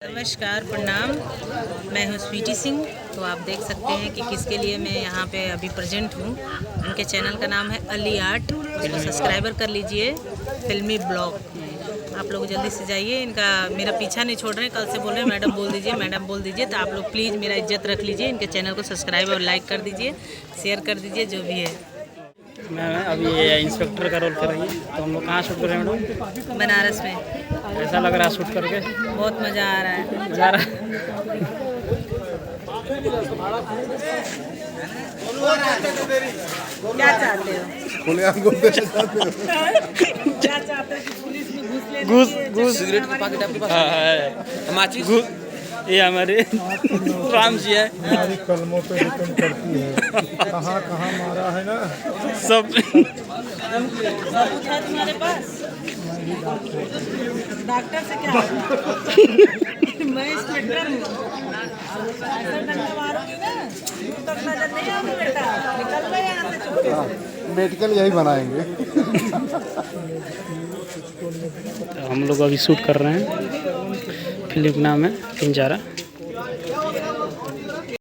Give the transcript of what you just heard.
नमस्कार, प्रणाम। मैं हूँ स्वीटी सिंह। तो आप देख सकते हैं कि किसके लिए मैं यहाँ पे अभी प्रेजेंट हूँ। उनके चैनल का नाम है अली आर्ट, उसको सब्सक्राइबर कर लीजिए। फिल्मी ब्लॉग आप लोग जल्दी से जाइए। इनका मेरा पीछा नहीं छोड़ रहे हैं, कल से बोल रहे हैं मैडम बोल दीजिए, मैडम बोल दीजिए। तो आप लोग प्लीज़ मेरा इज्जत रख लीजिए, इनके चैनल को सब्सक्राइब और लाइक कर दीजिए, शेयर कर दीजिए, जो भी है। मैं अभी इंस्पेक्टर का रोल कर रही है। तो हम लोग कहाँ शूट कर रहे हैं मैडम? बनारस में। ऐसा लग रहा है शूट करके? बहुत मज़ा आ रहा है। मज़ा आ रहा है। क्या चाहते हो? खुलेआम घूमते चाहते हो? क्या चाहते हो कि पुलिस में घूस लेने घूस सिगरेट का पैकेट आपके पास है? माचिस? ये हमारे राम जी है। हमारी कलमों पे डिपेंड करती है कहाँ कहाँ मारा है ना। सब कुछ है तुम्हारे पास? डॉक्टर से क्या होगा? मैं इंस्पेक्टर हूँ। ऐसा डंडा मारूंगी ना, दूर तक नजर नहीं आऊंगी बेटा। निकल गए यहाँ से चुपके से। मेडिकल यही बनाएंगे। तो हम लोग अभी शूट कर रहे हैं। फिल्म का नाम है पिंजरा।